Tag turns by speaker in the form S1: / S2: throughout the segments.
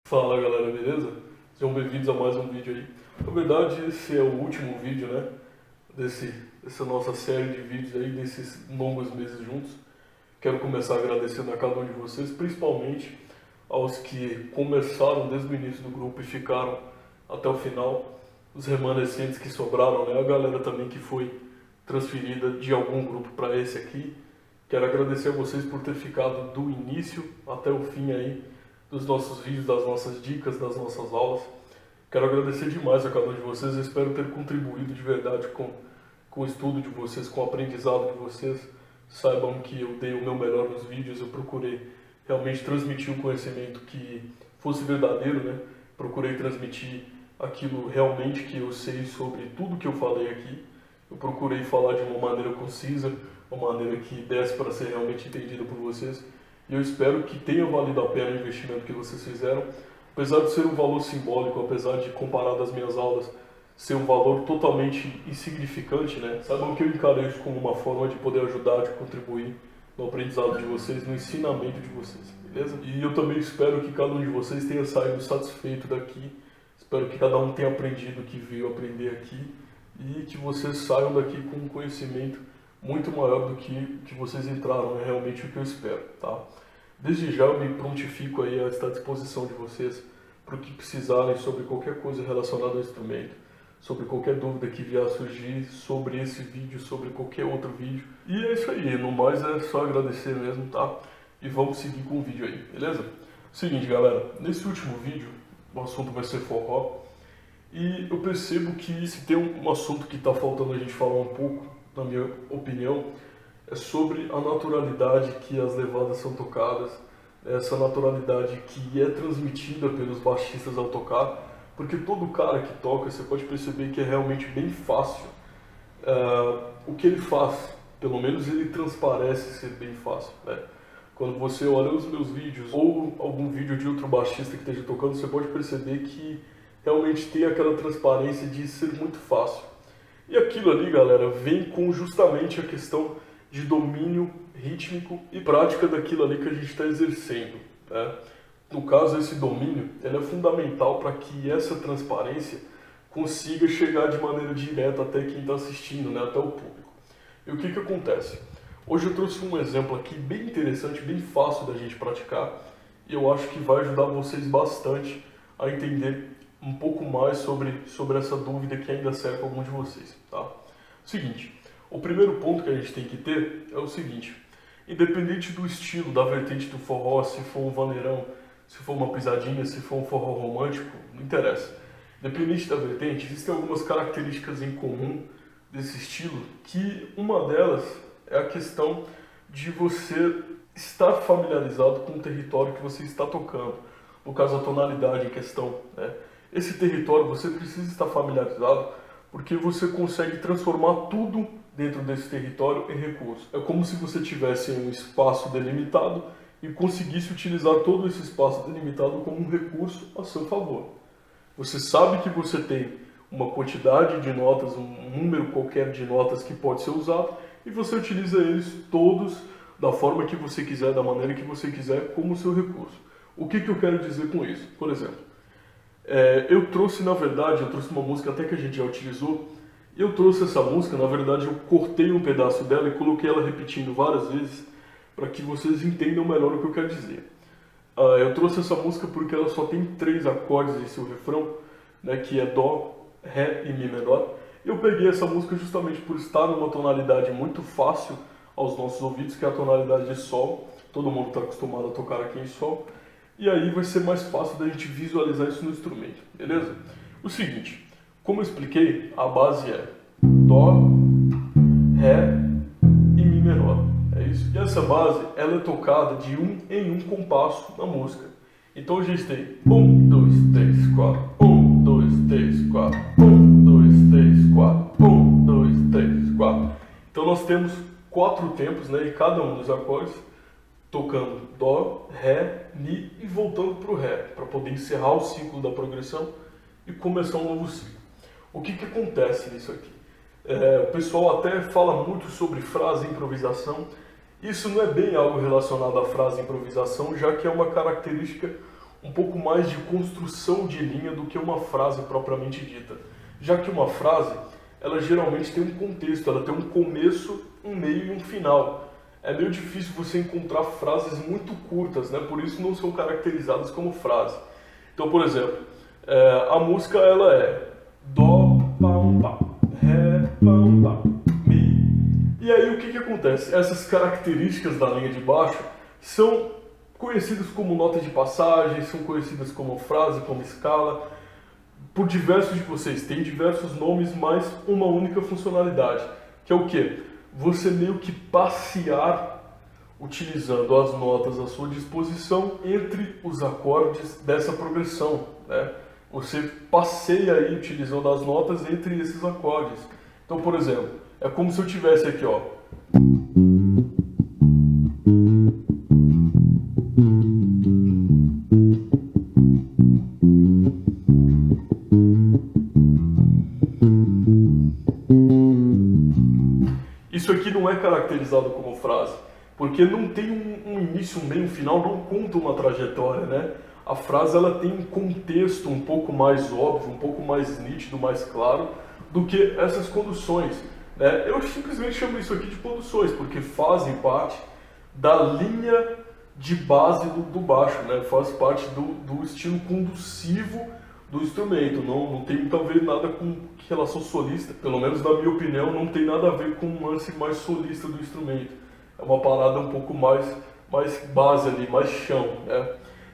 S1: Fala galera, beleza? Sejam bem-vindos a mais um vídeo aí. Na verdade, esse é o último vídeo, né? Dessa nossa série de vídeos aí, desses longos meses juntos. Quero começar agradecendo a cada um de vocês, principalmente aos que começaram desde o início do grupo e ficaram até o final. Os remanescentes que sobraram, né? A galera também que foi transferida de algum grupo para esse aqui. Quero agradecer a vocês por ter ficado do início até o fim aí dos nossos vídeos, das nossas dicas, das nossas aulas. Quero agradecer demais a cada um de vocês. Eu espero ter contribuído de verdade com o estudo de vocês, com o aprendizado de vocês. Saibam que eu dei o meu melhor nos vídeos, eu procurei realmente transmitir um conhecimento que fosse verdadeiro, né? Procurei transmitir aquilo realmente que eu sei sobre tudo que eu falei aqui. Eu procurei falar de uma maneira concisa, uma maneira que desse para ser realmente entendida por vocês. E eu espero que tenha valido a pena o investimento que vocês fizeram. Apesar de ser um valor simbólico, apesar de, comparado às minhas aulas, ser um valor totalmente insignificante, né? Saibam que eu encarei isso como uma forma de poder ajudar, de contribuir no aprendizado de vocês, no ensinamento de vocês, beleza? E eu também espero que cada um de vocês tenha saído satisfeito daqui. Espero que cada um tenha aprendido o que veio aprender aqui e que vocês saiam daqui com um conhecimento muito maior do que vocês entraram, é realmente o que eu espero, tá? Desde já eu me prontifico aí a estar à disposição de vocês para o que precisarem sobre qualquer coisa relacionada ao instrumento, sobre qualquer dúvida que vier a surgir sobre esse vídeo, sobre qualquer outro vídeo. E é isso aí, no mais é só agradecer mesmo, tá? E vamos seguir com o vídeo aí, beleza? Seguinte galera, nesse último vídeo o assunto vai ser forró e eu percebo que se tem um assunto que está faltando a gente falar um pouco, na minha opinião, é sobre a naturalidade que as levadas são tocadas, essa naturalidade que é transmitida pelos baixistas ao tocar, porque todo cara que toca, você pode perceber que é realmente bem fácil. O que ele faz, pelo menos ele transparece ser bem fácil, né? Quando você olha os meus vídeos, ou algum vídeo de outro baixista que esteja tocando, você pode perceber que realmente tem aquela transparência de ser muito fácil. E aquilo ali, galera, vem com justamente a questão de domínio rítmico e prática daquilo ali que a gente está exercendo, né? No caso, esse domínio ele é fundamental para que essa transparência consiga chegar de maneira direta até quem está assistindo, né? Até o público. E o que acontece? Hoje eu trouxe um exemplo aqui bem interessante, bem fácil da gente praticar, e eu acho que vai ajudar vocês bastante a entender um pouco mais sobre essa dúvida que ainda cerca algum de vocês, tá? Seguinte, o primeiro ponto que a gente tem que ter é o seguinte: independente do estilo, da vertente do forró, se for um vaneirão, se for uma pisadinha, se for um forró romântico, não interessa. Independente da vertente, existem algumas características em comum desse estilo, que uma delas é a questão de você estar familiarizado com o território que você está tocando, no caso a tonalidade em questão, né? Esse território você precisa estar familiarizado porque você consegue transformar tudo dentro desse território em recurso. É como se você tivesse um espaço delimitado e conseguisse utilizar todo esse espaço delimitado como um recurso a seu favor. Você sabe que você tem uma quantidade de notas, um número qualquer de notas que pode ser usado e você utiliza eles todos da forma que você quiser, da maneira que você quiser, como seu recurso. O que eu quero dizer com isso? Por exemplo, eu trouxe uma música até que a gente já utilizou. Eu trouxe essa música, na verdade eu cortei um pedaço dela e coloquei ela repetindo várias vezes para que vocês entendam melhor o que eu quero dizer. Eu trouxe essa música porque ela só tem 3 acordes em seu refrão, né, que é Dó, Ré e Mi menor. Eu peguei essa música justamente por estar numa tonalidade muito fácil aos nossos ouvidos, que é a tonalidade de Sol. Todo mundo está acostumado a tocar aqui em Sol. E aí vai ser mais fácil da gente visualizar isso no instrumento, beleza? O seguinte, como eu expliquei, a base é Dó, Ré e Mi menor, é isso? E essa base, ela é tocada de 1 em 1 compasso na música. Então a gente tem 1, 2, 3, 4, 1, 2, 3, 4, 1, 2, 3, 4, 1, 2, 3, 4. Então nós temos 4 tempos, né, e cada um dos acordes tocando Dó, Ré, Mi e voltando para o Ré, para poder encerrar o ciclo da progressão e começar um novo ciclo. O que acontece nisso aqui? O pessoal até fala muito sobre frase e improvisação. Isso não é bem algo relacionado à frase e improvisação, já que é uma característica um pouco mais de construção de linha do que uma frase propriamente dita. Já que uma frase, ela geralmente tem um contexto, ela tem um começo, um meio e um final. É meio difícil você encontrar frases muito curtas, né? Por isso não são caracterizadas como frase. Então, por exemplo, a música ela é Dó, Pá, Pá, Ré, Pá, Pá, Mi. E aí o que acontece? Essas características da linha de baixo são conhecidas como nota de passagem, são conhecidas como frase, como escala. Por diversos de vocês, tem diversos nomes, mas uma única funcionalidade, que é o quê? Você meio que passear utilizando as notas à sua disposição entre os acordes dessa progressão, né? Você passeia aí utilizando as notas entre esses acordes. Então, por exemplo, é como se eu tivesse aqui, ó. Isso aqui não é caracterizado como frase, porque não tem um início, um meio, um final, não conta uma trajetória, né? A frase ela tem um contexto um pouco mais óbvio, um pouco mais nítido, mais claro, do que essas conduções, né? Eu simplesmente chamo isso aqui de conduções, porque fazem parte da linha de base do baixo, né? Faz parte do estilo conducivo do instrumento, não tem muito a ver nada com relação solista, pelo menos na minha opinião, não tem nada a ver com um lance mais solista do instrumento. É uma parada um pouco mais base ali, mais chão, né?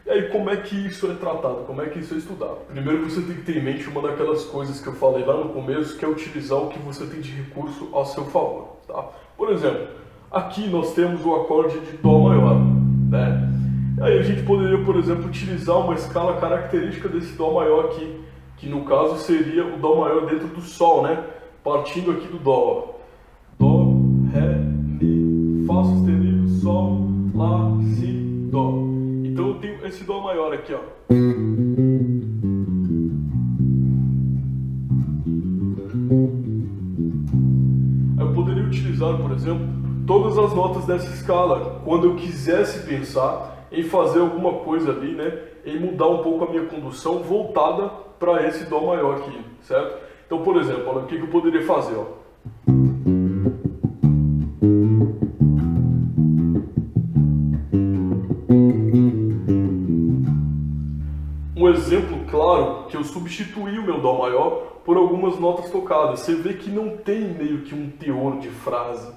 S1: E aí como é que isso é tratado, como é que isso é estudado? Primeiro você tem que ter em mente uma daquelas coisas que eu falei lá no começo, que é utilizar o que você tem de recurso ao seu favor, tá? Por exemplo, aqui nós temos o acorde de Dó maior, né? Aí a gente poderia, por exemplo, utilizar uma escala característica desse Dó maior aqui, que no caso seria o Dó maior dentro do Sol, né? Partindo aqui do Dó. Dó, Ré, Mi, Fá sustenido, Sol, Lá, Si, Dó. Então eu tenho esse Dó maior aqui, ó. Aí eu poderia utilizar, por exemplo, todas as notas dessa escala, quando eu quisesse pensar em fazer alguma coisa ali, né, em mudar um pouco a minha condução voltada para esse Dó maior aqui, certo? Então, por exemplo, olha o que eu poderia fazer, ó. Um exemplo claro que eu substituí o meu Dó maior por algumas notas tocadas. Você vê que não tem meio que um teor de frase,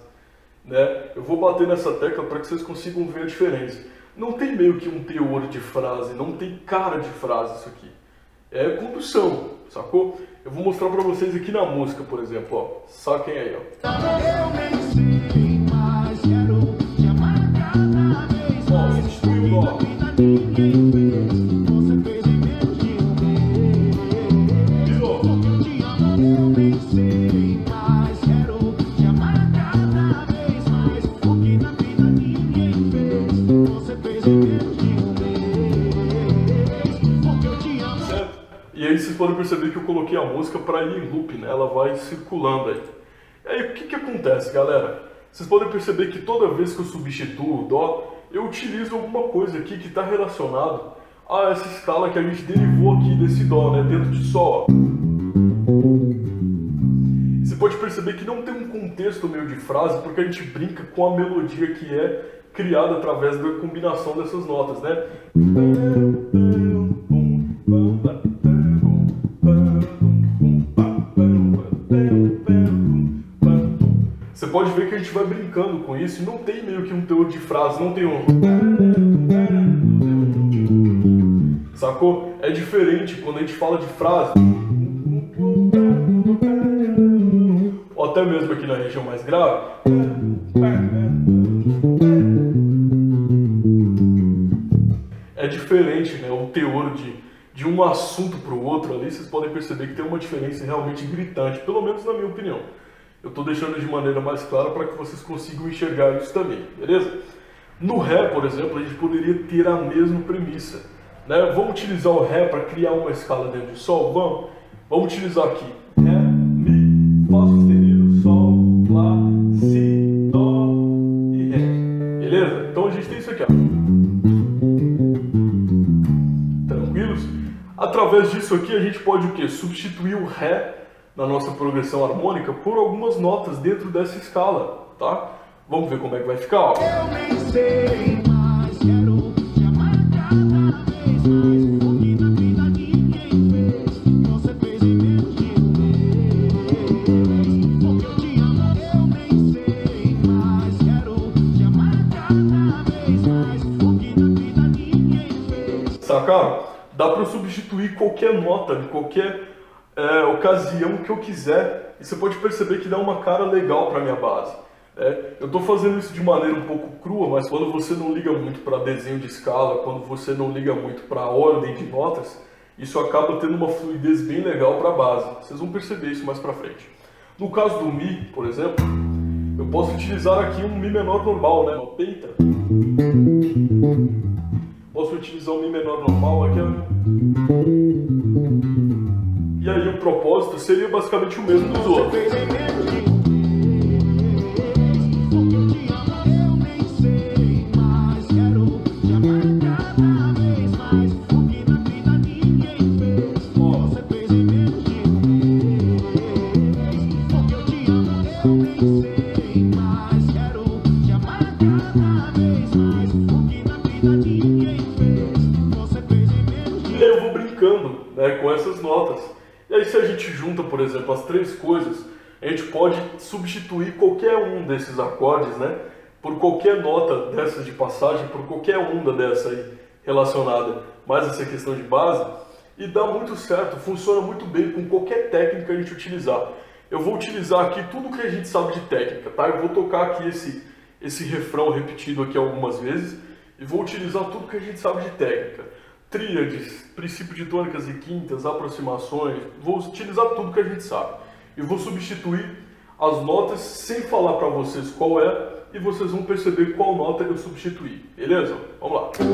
S1: né? Eu vou bater nessa tecla para que vocês consigam ver a diferença. Não tem meio que um teor de frase, não tem cara de frase isso aqui. É condução, sacou? Eu vou mostrar para vocês aqui na música, por exemplo, ó. Saquem aí, ó.
S2: Eu nem sei, mas quero te amar cada vez mais.
S1: Substitui o Dó.
S2: Ninguém fez, você fez em menos de um mês.
S1: De novo.
S2: Eu te amo, eu nem sei, mas quero te amar cada vez mais. O que na vida ninguém fez, você fez em menos de um mês. Porque eu te amo.
S1: Certo? E aí vocês podem perceber que eu coloquei a música para ir em loop, né? Ela vai circulando aí. E aí o que acontece, galera? Vocês podem perceber que toda vez que eu substituo o Dó, eu utilizo alguma coisa aqui que está relacionado a essa escala que a gente derivou aqui desse Dó, né? Dentro de Sol, ó. Você pode perceber que não tem um contexto meio de frase, porque a gente brinca com a melodia que é criada através da combinação dessas notas, né? Você pode ver que a gente vai brincando com isso e não tem meio que um teor de frase, não tem um... Sacou? É diferente quando a gente fala de frase. Ou até mesmo aqui na região mais grave. É diferente, né? O teor de um assunto para o outro ali, vocês podem perceber que tem uma diferença realmente gritante, pelo menos na minha opinião. Eu estou deixando de maneira mais clara para que vocês consigam enxergar isso também, beleza? No Ré, por exemplo, a gente poderia ter a mesma premissa, né? Vamos utilizar o Ré para criar uma escala dentro do Sol? Vamos utilizar aqui Ré, Mi, Fá sustenido, Sol, Lá, Si, Dó e Ré, beleza? Então a gente tem isso aqui, ó. Através disso aqui a gente pode o quê? Substituir o Ré na nossa progressão harmônica por algumas notas dentro dessa escala, tá? Vamos ver como é que vai ficar, ó.
S2: Eu nem sei mais, quero te amar cada vez mais. O que na vida ninguém fez, você fez em menos de um mês. Porque eu te amo, eu nem sei mais, quero te amar cada vez mais. O que na vida ninguém fez.
S1: Sacaram? Dá para eu substituir qualquer nota de qualquer ocasião que eu quiser. E você pode perceber que dá uma cara legal para minha base. Eu estou fazendo isso de maneira um pouco crua, mas quando você não liga muito para desenho de escala, quando você não liga muito para a ordem de notas, isso acaba tendo uma fluidez bem legal para a base. Vocês vão perceber isso mais para frente. No caso do Mi, por exemplo, eu posso utilizar aqui um Mi menor normal, né? Uma peita. Posso utilizar um Mi menor normal aqui. E aí o propósito seria basicamente o mesmo dos outros.
S2: Fez em menos de um mês. Porque eu te amo, eu nem sei mais, quero te amar cada vez mais. O que na vida ninguém fez, você fez em menos de um mês. Porque eu te amo, eu nem sei mais, quero te amar cada vez mais. O que na vida ninguém fez, você fez em menos de um mês.
S1: E aí eu vou brincando, né, com essas notas. E aí se a gente junta, por exemplo, as três coisas, a gente pode substituir qualquer um desses acordes, né, por qualquer nota dessas de passagem, por qualquer onda dessa aí relacionada mais a essa questão de base, e dá muito certo, funciona muito bem com qualquer técnica que a gente utilizar. Eu vou utilizar aqui tudo que a gente sabe de técnica, tá? Eu vou tocar aqui esse refrão repetido aqui algumas vezes e vou utilizar tudo que a gente sabe de técnica. Tríades, princípio de tônicas e quintas, aproximações, vou utilizar tudo que a gente sabe. E vou substituir as notas sem falar para vocês qual é e vocês vão perceber qual nota eu substituí, beleza? Vamos lá.
S2: Porque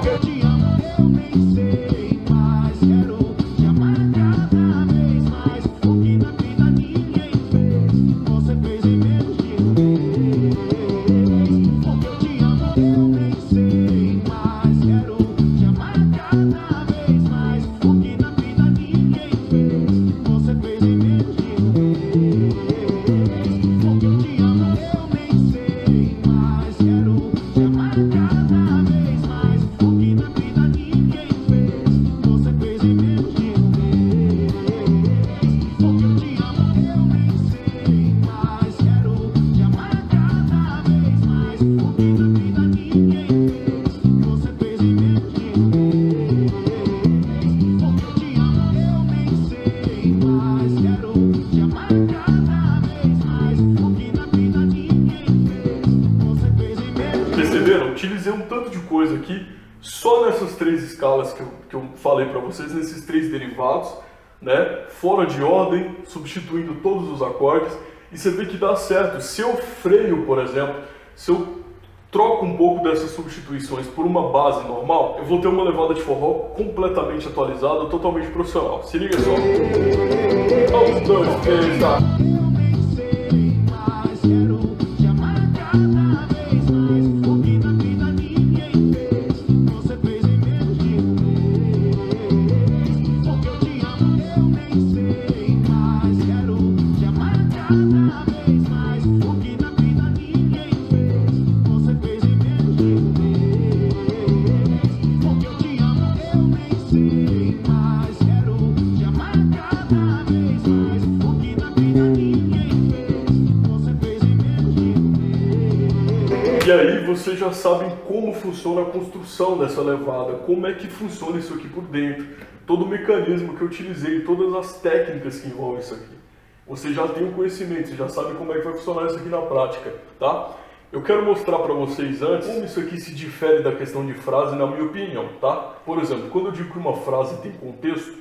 S2: eu te amo, eu nem sei mais, quero te amar cada vez mais. O que na vida ninguém fez, você fez em menos de um mês. Porque eu te amo, eu nem sei mais, quero te amar cada vez mais. O que na vida ninguém fez, você fez em menos de um mês. Porque eu te amo, eu nem sei mais, quero te amar cada vez mais. O que na vida ninguém fez, você fez em menos de um mês. Porque eu te amo, eu nem sei mais, quero te amar cada vez mais. O que na vida ninguém fez, você fez em menos de um mês. Porque eu te amo, eu nem sei mais, quero te amar cada vez mais. O que na vida ninguém fez, você fez em menos de um mês.
S1: Perceberam? Utilizei um tanto de coisa aqui, só nessas três escalas que eu falei para vocês, nesses três derivados, né? Fora de ordem, substituindo todos os acordes, e você vê que dá certo. Se eu freio, por exemplo, se eu troco um pouco dessas substituições por uma base normal, eu vou ter uma levada de forró completamente atualizada, totalmente profissional. Se liga só. 1, 2, 3, tá.
S2: Eu nem sei mais, quero te amar cada vez mais. O que na vida ninguém fez, você fez em menos de um mês. Porque eu te amo, eu nem sei mais, quero te amar cada vez mais. O que na vida ninguém fez, você fez em menos de um mês. Porque eu te amo, eu nem sei mais, quero te amar cada vez mais. O que na vida ninguém fez, você fez em menos de um mês.
S1: E aí vocês já sabem como funciona a construção dessa levada, como é que funciona isso aqui por dentro, todo o mecanismo que eu utilizei, todas as técnicas que envolvem isso aqui. Você já tem o conhecimento, você já sabe como é que vai funcionar isso aqui na prática, tá? Eu quero mostrar para vocês antes como isso aqui se difere da questão de frase, na minha opinião, tá? Por exemplo, quando eu digo que uma frase tem contexto,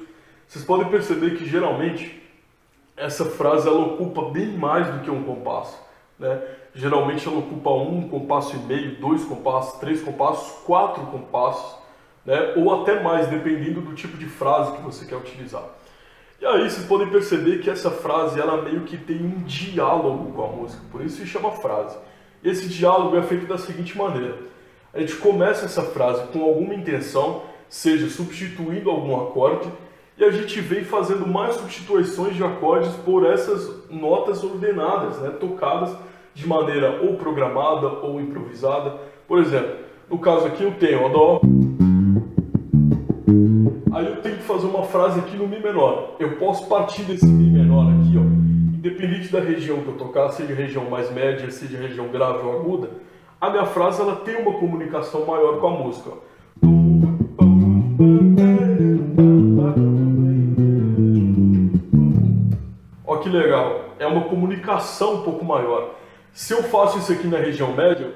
S1: vocês podem perceber que geralmente essa frase ela ocupa bem mais do que um compasso, né? Geralmente ela ocupa 1,5 compasso, 2 compassos, 3 compassos, 4 compassos, né? Ou até mais, dependendo do tipo de frase que você quer utilizar. E aí vocês podem perceber que essa frase ela meio que tem um diálogo com a música, por isso se chama frase. E esse diálogo é feito da seguinte maneira: a gente começa essa frase com alguma intenção, seja substituindo algum acorde, e a gente vem fazendo mais substituições de acordes por essas notas ordenadas, né, tocadas de maneira ou programada ou improvisada. Por exemplo, no caso aqui eu tenho Dó, aí eu tenho que fazer uma frase aqui no Mi menor. Eu posso partir desse Mi menor aqui, ó, independente da região que eu tocar, seja região mais média, seja região grave ou aguda, a minha frase ela tem uma comunicação maior com a música. Ó que legal, é uma comunicação um pouco maior. Se eu faço isso aqui na região média,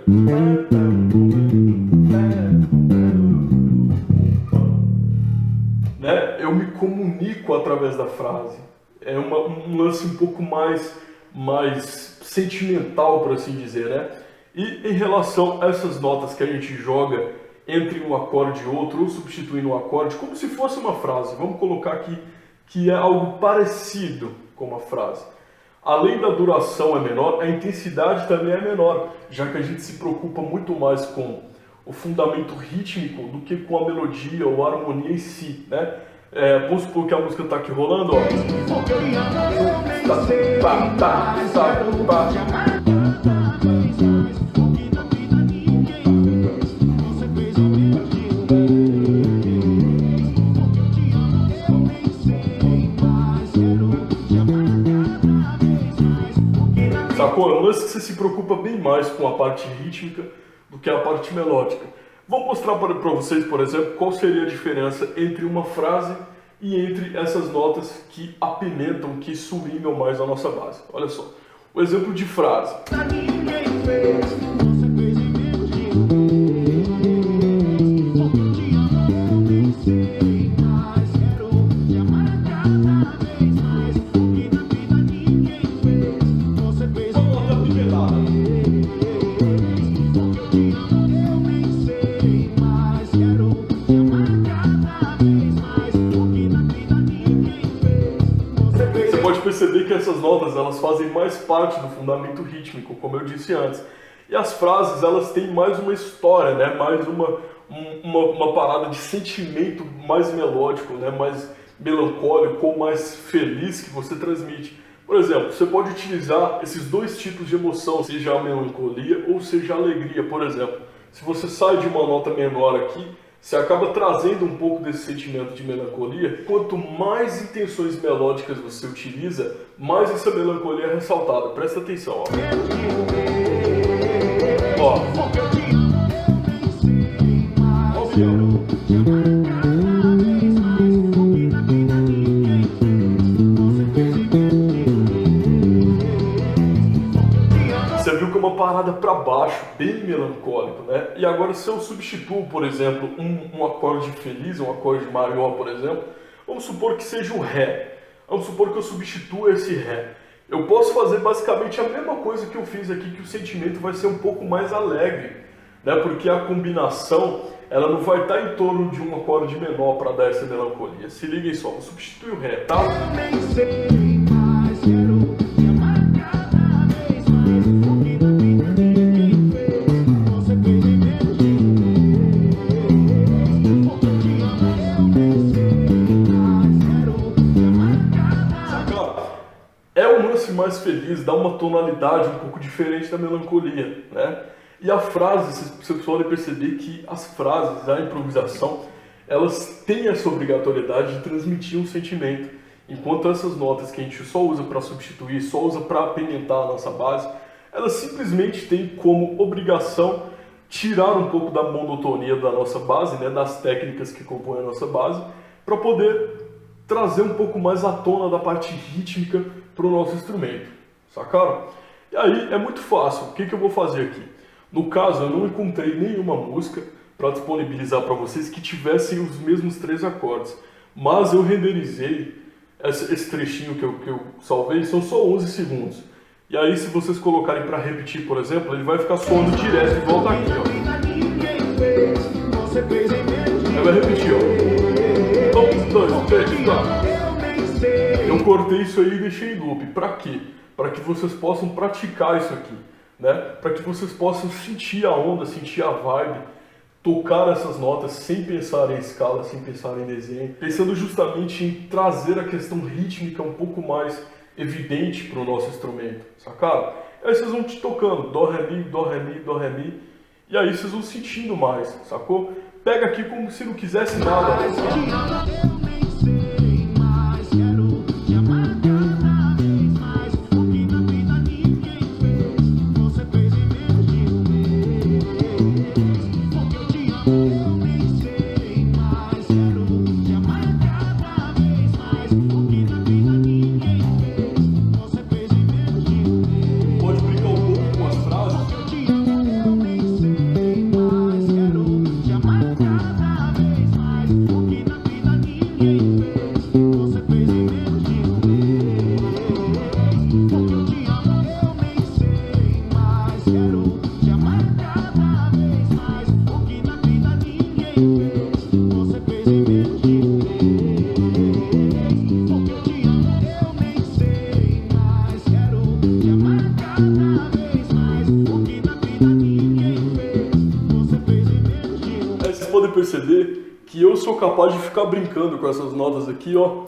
S1: né, eu me comunico através da frase. É um lance um pouco mais sentimental, por assim dizer, né? E em relação a essas notas que a gente joga entre um acorde e outro, ou substituindo um acorde, como se fosse uma frase. Vamos colocar aqui que é algo parecido com uma frase. Além da duração é menor, a intensidade também é menor, já que a gente se preocupa muito mais com o fundamento rítmico do que com a melodia ou a harmonia em si, né? Vamos supor que a música está aqui rolando, ó. Sacou? É um lance que você se preocupa bem mais com a parte rítmica do que a parte melódica. Vou mostrar para vocês, por exemplo, qual seria a diferença entre uma frase e entre essas notas que apimentam, que swingam mais a nossa base. Olha só, o exemplo de frase. Perceber que essas notas elas fazem mais parte do fundamento rítmico, como eu disse antes. E as frases elas têm mais uma história, né? Mais uma parada de sentimento mais melódico, né? Mais melancólico ou mais feliz que você transmite. Por exemplo, você pode utilizar esses dois tipos de emoção, seja a melancolia ou seja a alegria. Por exemplo, se você sai de uma nota menor aqui, você acaba trazendo um pouco desse sentimento de melancolia. Quanto mais intenções melódicas você utiliza, mais essa melancolia é ressaltada. Presta atenção, ó. Ó. Você viu que é uma parada para baixo, bem melancólico, né? E agora se eu substituo, por exemplo, um acorde feliz, um acorde maior, por exemplo, vamos supor que seja o Ré. Vamos supor que eu substitua esse Ré. Eu posso fazer basicamente a mesma coisa que eu fiz aqui, que o sentimento vai ser um pouco mais alegre, né? Porque a combinação, ela não vai estar em torno de um acorde menor para dar essa melancolia. Se liguem só, vou substituir o Ré, tá? Mais feliz, dá uma tonalidade um pouco diferente da melancolia, né? E a frase, vocês podem perceber que as frases, a improvisação, elas têm essa obrigatoriedade de transmitir um sentimento, enquanto essas notas que a gente só usa para substituir, só usa para apimentar a nossa base, elas simplesmente têm como obrigação tirar um pouco da monotonia da nossa base, né? Das técnicas que compõem a nossa base, para poder trazer um pouco mais à tona da parte rítmica para o nosso instrumento, sacaram? E aí é muito fácil, o que eu vou fazer aqui? No caso, eu não encontrei nenhuma música para disponibilizar para vocês que tivessem os mesmos 3 acordes, mas eu renderizei esse trechinho que eu salvei, são só 11 segundos. E aí se vocês colocarem para repetir, por exemplo, ele vai ficar soando direto e volta aqui, ó. Aí vai repetir, ó. 1, 2, 3, 4. Eu cortei isso aí e deixei em loop. Para quê? Para que vocês possam praticar isso aqui, né? Para que vocês possam sentir a onda, sentir a vibe tocar essas notas sem pensar em escala, sem pensar em desenho, pensando justamente em trazer a questão rítmica um pouco mais evidente para o nosso instrumento, sacaram? Aí vocês vão te tocando, dó, ré, mi, dó, ré, mi, dó, ré, mi, e aí vocês vão sentindo mais, sacou? Pega aqui como se não quisesse nada. Perceber que eu sou capaz de ficar brincando com essas notas aqui, ó.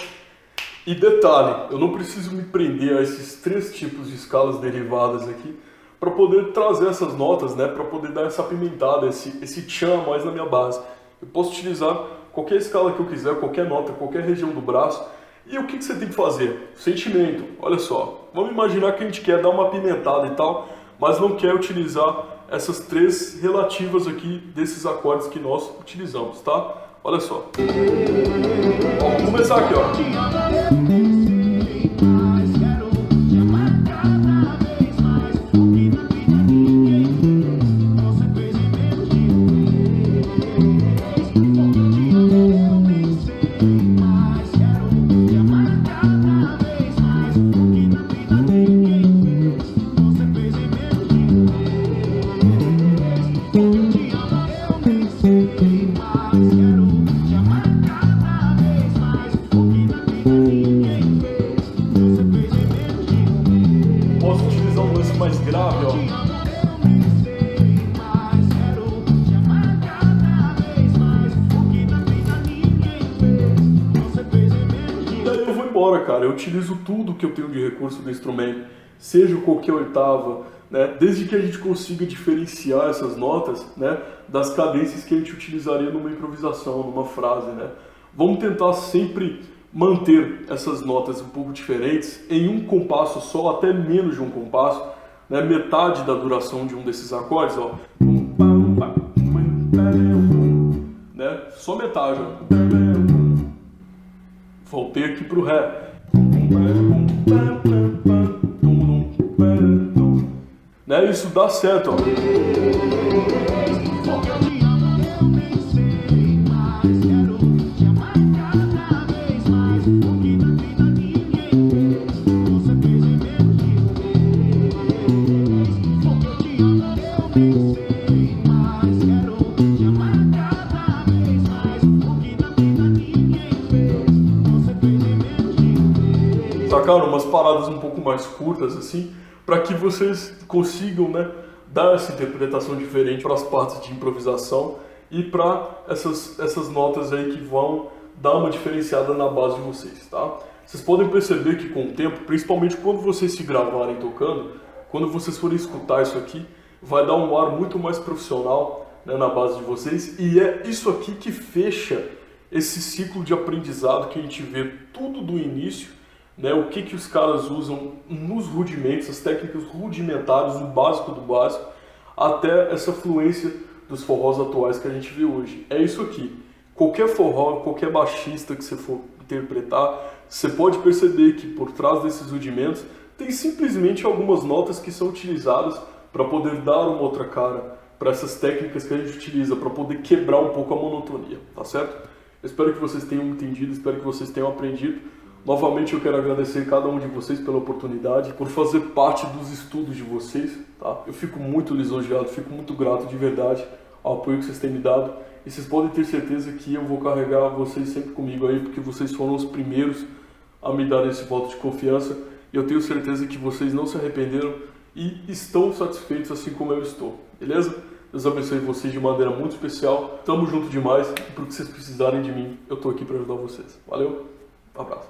S1: E detalhe, eu não preciso me prender a esses 3 tipos de escalas derivadas aqui para poder trazer essas notas, né, para poder dar essa apimentada, esse tchan a mais na minha base. Eu posso utilizar qualquer escala que eu quiser, qualquer nota, qualquer região do braço. E o que você tem que fazer? Sentimento. Olha só, vamos imaginar que a gente quer dar uma apimentada e tal, mas não quer utilizar essas 3 relativas aqui desses acordes que nós utilizamos, tá? Olha só. Ó, vamos começar aqui, ó. Mais grave, ó. E aí eu vou embora, cara. Eu utilizo tudo que eu tenho de recurso do instrumento, seja qualquer oitava, né? Desde que a gente consiga diferenciar essas notas, né, das cadências que a gente utilizaria numa improvisação, numa frase, né? Vamos tentar sempre manter essas notas um pouco diferentes em um compasso só, até menos de um compasso, né, metade da duração de um desses acordes, ó. Né? Só metade, ó. Voltei aqui pro ré. Né? Isso dá certo, ó. Sacaram? Umas paradas um pouco mais curtas assim, para que vocês consigam, né, dar essa interpretação diferente para as partes de improvisação e para essas notas aí que vão dar uma diferenciada na base de vocês, tá? Vocês podem perceber que com o tempo, principalmente quando vocês se gravarem tocando, quando vocês forem escutar isso aqui, vai dar um ar muito mais profissional, né, na base de vocês, e é isso aqui que fecha esse ciclo de aprendizado que a gente vê tudo do início, né, o que os caras usam nos rudimentos, as técnicas rudimentares, o básico do básico, até essa fluência dos forrós atuais que a gente vê hoje. É isso aqui. Qualquer forró, qualquer baixista que você for interpretar, você pode perceber que por trás desses rudimentos tem simplesmente algumas notas que são utilizadas para poder dar uma outra cara para essas técnicas que a gente utiliza, para poder quebrar um pouco a monotonia, tá certo? Eu espero que vocês tenham entendido, espero que vocês tenham aprendido. Novamente eu quero agradecer cada um de vocês pela oportunidade, por fazer parte dos estudos de vocês, tá? Eu fico muito lisonjeado, fico muito grato de verdade ao apoio que vocês têm me dado. E vocês podem ter certeza que eu vou carregar vocês sempre comigo aí, porque vocês foram os primeiros a me dar esse voto de confiança. E eu tenho certeza que vocês não se arrependeram e estão satisfeitos assim como eu estou, beleza? Deus abençoe vocês de maneira muito especial. Tamo junto demais. E pro que vocês precisarem de mim, eu tô aqui para ajudar vocês. Valeu, um abraço.